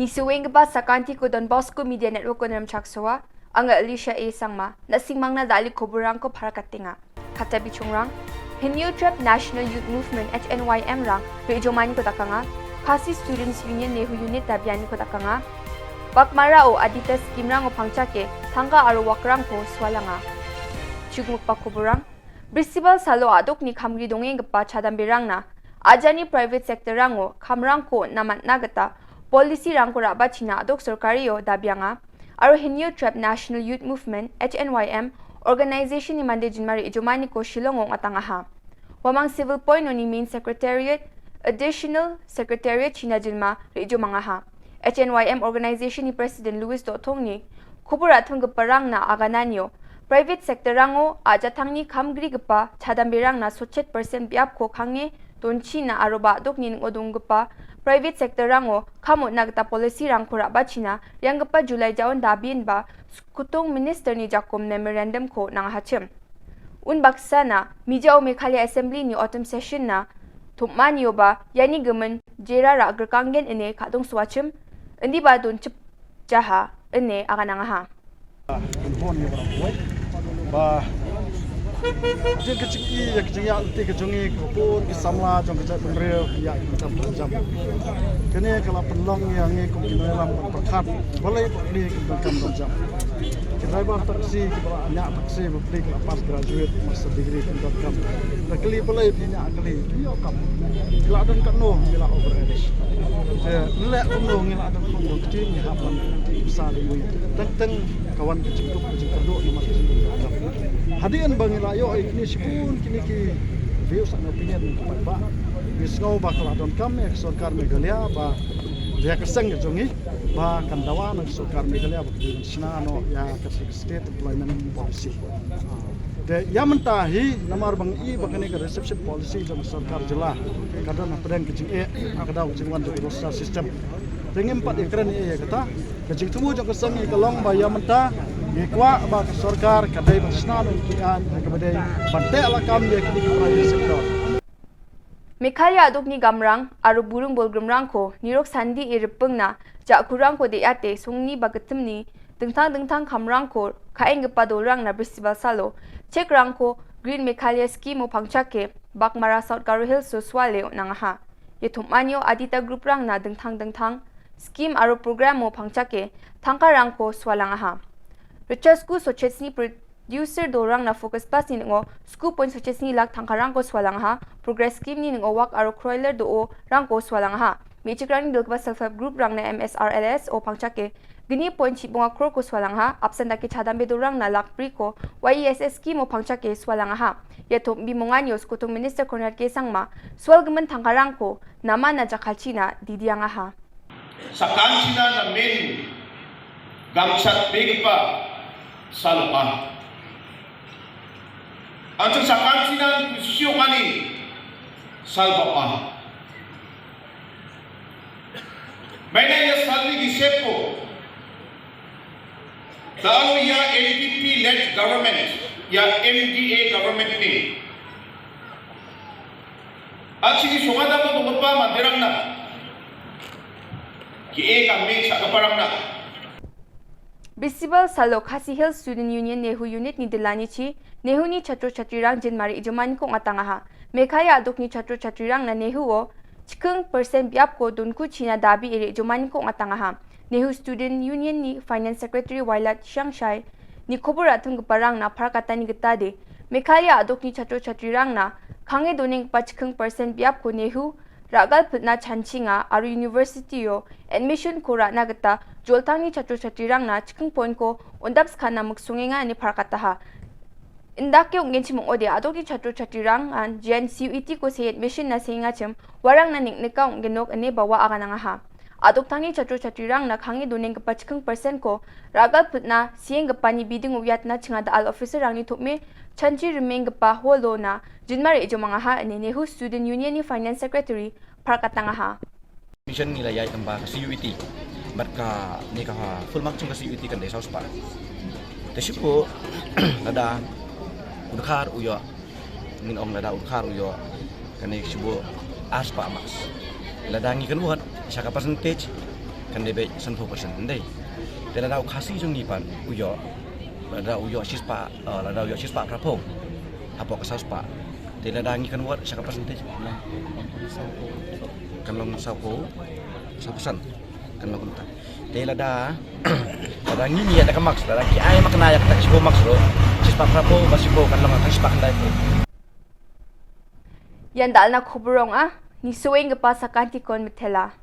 Ni suwing ba sakanti ko Don Bosco Media Network ko nam chaksawa anga Alicia A sangma nasingmang na dali Koborrang ko para katinga. Katabi chungrang Hinyu Trap National Youth Movement HNYM rang rejomani ko takanga Kasi Students Union Nehu Unit tabiani ko takanga Bakmara o adita scheme rang o pangchake tangga aro wakrang ko swalanga. Chugmuk pa Koborrang Principal salo adok ni kamri dongeng gapa chadambirang na ajani private sector rango kamrang ko naman nagata policy rang ko raba china adok sarkari o dabyanga aro Hinyu Trap National Youth Movement HNYM organization ni mande jinmari ijumani ko Shillong ong atangaha wamang civil point ni main secretariat additional secretariat china jinma rijumangaha HNYM organization ni president Louis Dotong ni kuburatong gaparang na agananyo private sector rango ajatangni kamgri gapa chadambirang na sochet percent biap ko khange donchi na aroba dok nin odong gapa private sector rango kamo nagta policy rang khura bachina yang gapa July jaon dabin ba kutong minister ni jakom memorandum ko nang hachem un baksa na mijao Meghalaya assembly ni autumn session na thumani ba yani gemen jera ra agrkangen ene khadong swachem endi ba don chip jaha ene agananga ha ba jeng kecil ya ti kejongi kupur ki samla jong kecak pemrel ya macam jam kene kalau penlong yang ngi kum dalam perkat boleh beli ke jam driver taksi ki bala nya taksi beli ke pas graduate master degree ke kali boleh punya kali yo kam kalau ada kan no bila over age nilai no ngila ada no kecil ni hapan besar ini teng kawan kecil tu kecil kedua ni masih hadian bangila yo ini sipun kini ki views and opinion ba bisngau bakal adon kami sarkar Meghalaya ba dia keseng jongi ba kandawa ng sarkar Meghalaya ba sinano ya state employment policy de yamentahi namar bang I bakane ka reception policy jong sarkar jela kada na pedang kecing kada jingwan jong roster system dengan 4 ekran ya kata kecing tumu jong keseng kalong ba yamenta Ikwa ba sarkar kadai basna no kian kabadai bantai alakam dia kini private sector Meghalaya adok ni gamrang aru burung bolgrumrang ko nirok sandi iripeng na jakurang ko de ate songni bagatemni dengtang kamrang ko kaeng gepadorang na festival salo chekrang ko Green Meghalaya scheme mo pangchake bakmara South Garo Hills so swale nangaha yetumanyo adita group rang na dengtang scheme aru program mo pangchake tangkarang ko swalangaha Richard School Sochesni producer dorang na focus pas ni ngo school point Sochesni lak tangkarang ko swalang ha progress scheme ni ngo wak aro croiler do rang ko swalang ha michikrang dilkba self help group rang na MSRLS o pangchake gini point chibunga crore ko swalang ha absent daki chadambe dorang na lak pri ko YESS scheme o pangchake swalang ha yeto bimongan yos kutong minister Conrad ke sangma swalgmen tangkarang ko nama na jakalchina didianga ha sakanchina na main gamsat begpa Salpa. Anjung sakansinan kusyo kani salpa. Mainnya ya salli di sepo. Lalu ya LPP led government ya MDA government ni. Aksi sumada mo tungkol maderang na. Kiye kami sa kaparang na. Principal Salo Khasi Hills Student Union Nehu Unit ni Dilani chi Nehu ni chatro chatrirang jinmari ijuman ko ngatangaha Meghalaya adok ni chatro chatrirang na Nehu o chikung percent biap ko dunku china dabi iri ijuman ko ngatangaha Nehu Student Union ni Finance Secretary Wailat Shangshai ni Koborrang gaparang na parakata ni gitade Meghalaya adok ni chatro chatrirang na kange doning pa chikung percent biap ko Nehu ragal putna chanchinga aru university yo admission ko ra nagata joltang ni chatro chatrirang na chikung point ko ondaps khana muksungenga ni parakata ha indake ungen chimong ode adok ni chatro chatrirang an GNCUET ko se admission na senga chem warang na niknika ungenok ane bawa agananga ha adok tangni chatro chatrirang na khangi doning ka chikung percent ko ragal putna sieng gapani bidding ubyat na chinga da al officer rang ni thukme chanchi remain gapa holo na jinmari ijomanga ha ane Nehu Student Union ni Finance Secretary parakatanga ha mission nila yai tamba CUET barka ni ka full mark chung CUET kan desa spa tesipo nada udkhar uyo min ong nada udkhar uyo kan sibo aspa mas ladangi kan buat saka percentage kan debe 100% ndai de la khasi jong ni pan uyo la uyo sispa la uyo sispa prapo apo ka saspa de la ngi kan wat saka percentage kan long sapo 100% kan long ta de la da ngi ni ada kamaks da ki ai makna ya ta sibo maks ro sispa prapo basibo kan long ka sispa kan dai Yan dal na Koborrang ni suwing pa sa kanti kon mitela.